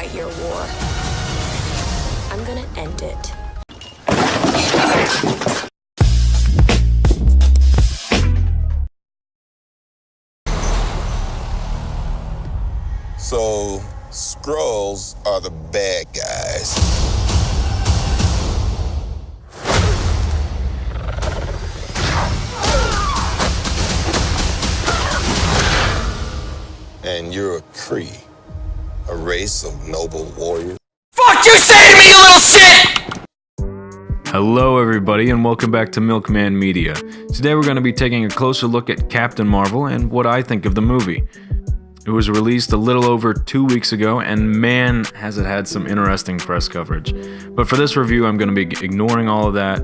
fight your war. I'm gonna end it. So, Skrulls are the bad guys. And you're a Kree, a race of noble warriors. Fuck you say to me, you little shit! Hello everybody and welcome back to Milkman Media. Today we're going to be taking a closer look at Captain Marvel and what I think of the movie. It was released a little over 2 weeks ago, and man, has it had some interesting press coverage. But for this review, I'm going to be ignoring all of that.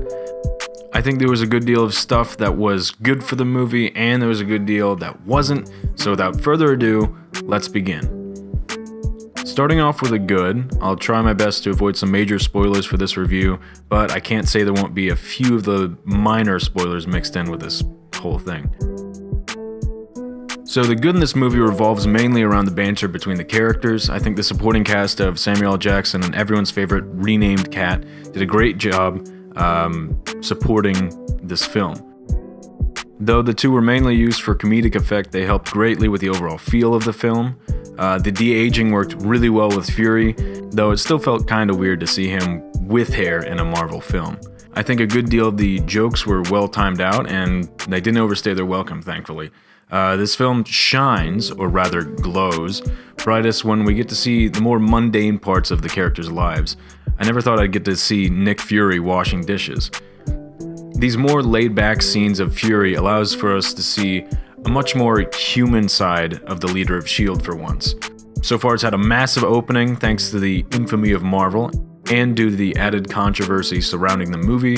I think there was a good deal of stuff that was good for the movie, and there was a good deal that wasn't. So without further ado, let's begin. Starting off with a good, I'll try my best to avoid some major spoilers for this review, but I can't say there won't be a few of the minor spoilers mixed in with this whole thing. So the good in this movie revolves mainly around the banter between the characters. I think the supporting cast of Samuel L. Jackson and everyone's favorite renamed cat did a great job supporting this film. Though the two were mainly used for comedic effect, they helped greatly with the overall feel of the film. The de-aging worked really well with Fury, though it still felt kinda weird to see him with hair in a Marvel film. I think a good deal of the jokes were well timed out, and they didn't overstay their welcome, thankfully. This film shines, or rather glows, brightest when we get to see the more mundane parts of the characters' lives. I never thought I'd get to see Nick Fury washing dishes. These more laid-back scenes of Fury allows for us to see a much more human side of the leader of S.H.I.E.L.D. for once. So far it's had a massive opening thanks to the infamy of Marvel, and due to the added controversy surrounding the movie,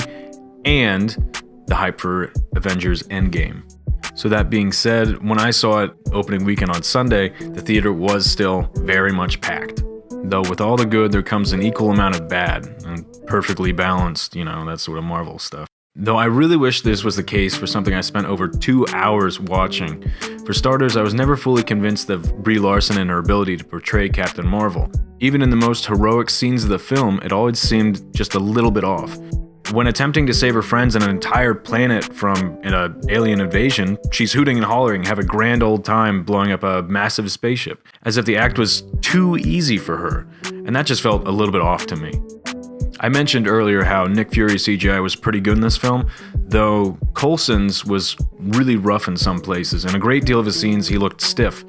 and the hype for Avengers Endgame. So that being said, when I saw it opening weekend on Sunday, the theater was still very much packed. Though with all the good, there comes an equal amount of bad, and perfectly balanced, that sort of Marvel stuff. Though I really wish this was the case for something I spent over 2 hours watching. For starters, I was never fully convinced of Brie Larson and her ability to portray Captain Marvel. Even in the most heroic scenes of the film, it always seemed just a little bit off. When attempting to save her friends and an entire planet from an alien invasion, she's hooting and hollering, have a grand old time blowing up a massive spaceship, as if the act was too easy for her, and that just felt a little bit off to me. I mentioned earlier how Nick Fury's CGI was pretty good in this film, though Coulson's was really rough in some places. In a great deal of his scenes, he looked stiff.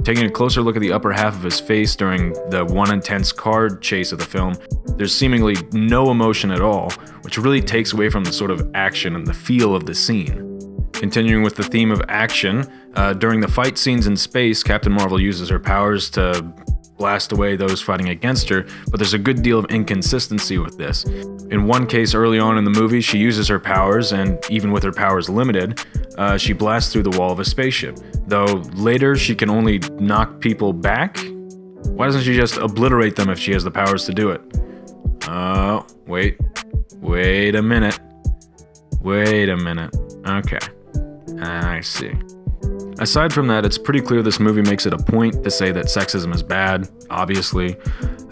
Taking a closer look at the upper half of his face during the one intense car chase of the film, there's seemingly no emotion at all, which really takes away from the sort of action and the feel of the scene. Continuing with the theme of action, during the fight scenes in space, Captain Marvel uses her powers to blast away those fighting against her, but there's a good deal of inconsistency with this. In one case early on in the movie, she uses her powers, and even with her powers limited, she blasts through the wall of a spaceship. Though later she can only knock people back? Why doesn't she just obliterate them if she has the powers to do it? Oh, wait a minute. Okay, I see. Aside from that, it's pretty clear this movie makes it a point to say that sexism is bad, obviously.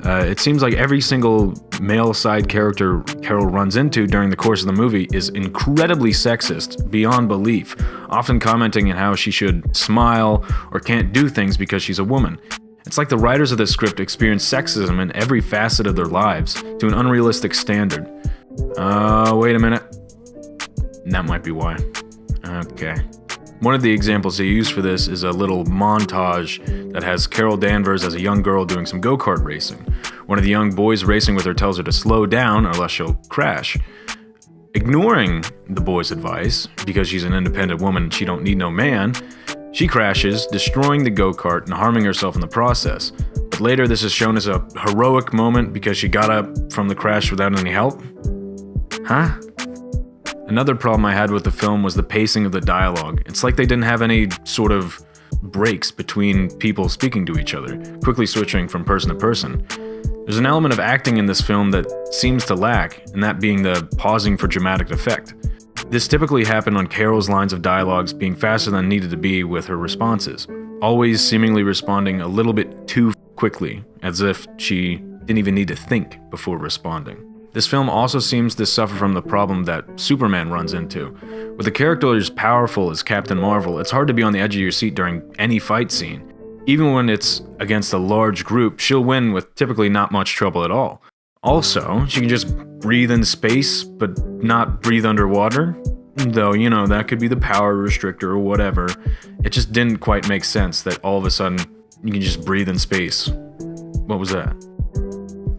It seems like every single male side character Carol runs into during the course of the movie is incredibly sexist, beyond belief, often commenting on how she should smile or can't do things because she's a woman. It's like the writers of this script experience sexism in every facet of their lives to an unrealistic standard. Wait a minute. That might be why. Okay. One of the examples they use for this is a little montage that has Carol Danvers as a young girl doing some go-kart racing. One of the young boys racing with her tells her to slow down or else she'll crash. Ignoring the boy's advice, because she's an independent woman and she don't need no man, she crashes, destroying the go-kart and harming herself in the process. But later this is shown as a heroic moment because she got up from the crash without any help? Huh? Another problem I had with the film was the pacing of the dialogue. It's like they didn't have any sort of breaks between people speaking to each other, quickly switching from person to person. There's an element of acting in this film that seems to lack, and that being the pausing for dramatic effect. This typically happened on Carol's lines of dialogues being faster than needed to be with her responses, always seemingly responding a little bit too quickly, as if she didn't even need to think before responding. This film also seems to suffer from the problem that Superman runs into. With a character as powerful as Captain Marvel, it's hard to be on the edge of your seat during any fight scene. Even when it's against a large group, she'll win with typically not much trouble at all. Also, she can just breathe in space, but not breathe underwater. Though, you know, that could be the power restrictor or whatever. It just didn't quite make sense that all of a sudden you can just breathe in space. What was that?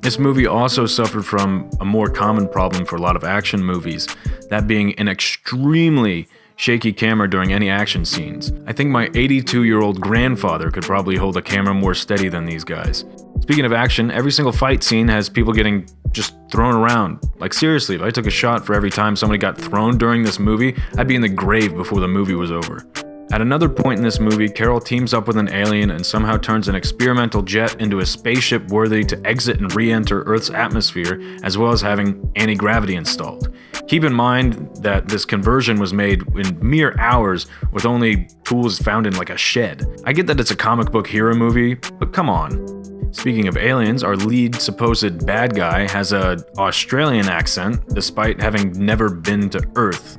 This movie also suffered from a more common problem for a lot of action movies, that being an extremely shaky camera during any action scenes. I think my 82-year-old grandfather could probably hold a camera more steady than these guys. Speaking of action, every single fight scene has people getting just thrown around. Like seriously, if I took a shot for every time somebody got thrown during this movie, I'd be in the grave before the movie was over. At another point in this movie, Carol teams up with an alien and somehow turns an experimental jet into a spaceship worthy to exit and re-enter Earth's atmosphere, as well as having anti-gravity installed. Keep in mind that this conversion was made in mere hours with only tools found in like a shed. I get that it's a comic book hero movie, but come on. Speaking of aliens, our lead supposed bad guy has an Australian accent despite having never been to Earth.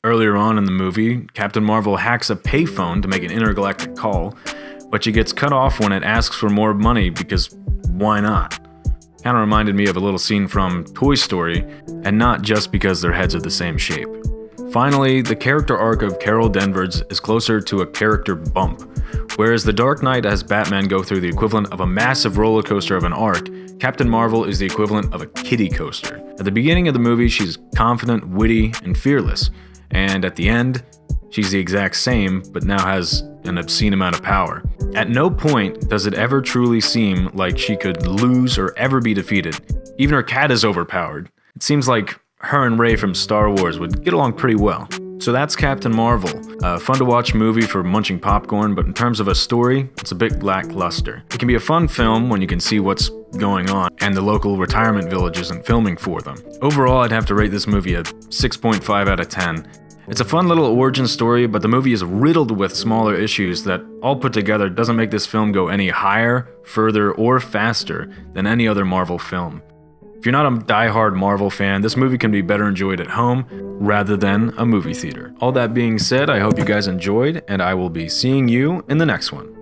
Earlier on in the movie, Captain Marvel hacks a payphone to make an intergalactic call, but she gets cut off when it asks for more money because why not? Kinda reminded me of a little scene from Toy Story, and not just because their heads are the same shape. Finally, the character arc of Carol Danvers is closer to a character bump. Whereas The Dark Knight has Batman go through the equivalent of a massive roller coaster of an arc, Captain Marvel is the equivalent of a kiddie coaster. At the beginning of the movie, she's confident, witty, and fearless. And at the end, she's the exact same, but now has an obscene amount of power. At no point does it ever truly seem like she could lose or ever be defeated. Even her cat is overpowered. It seems like her and Rey from Star Wars would get along pretty well. So that's Captain Marvel. A fun to watch movie for munching popcorn, but in terms of a story, it's a bit lackluster. It can be a fun film when you can see what's going on, and the local retirement village isn't filming for them. Overall, I'd have to rate this movie a 6.5 out of 10. It's a fun little origin story, but the movie is riddled with smaller issues that, all put together, doesn't make this film go any higher, further, or faster than any other Marvel film. If you're not a die-hard Marvel fan, this movie can be better enjoyed at home rather than a movie theater. All that being said, I hope you guys enjoyed, and I will be seeing you in the next one.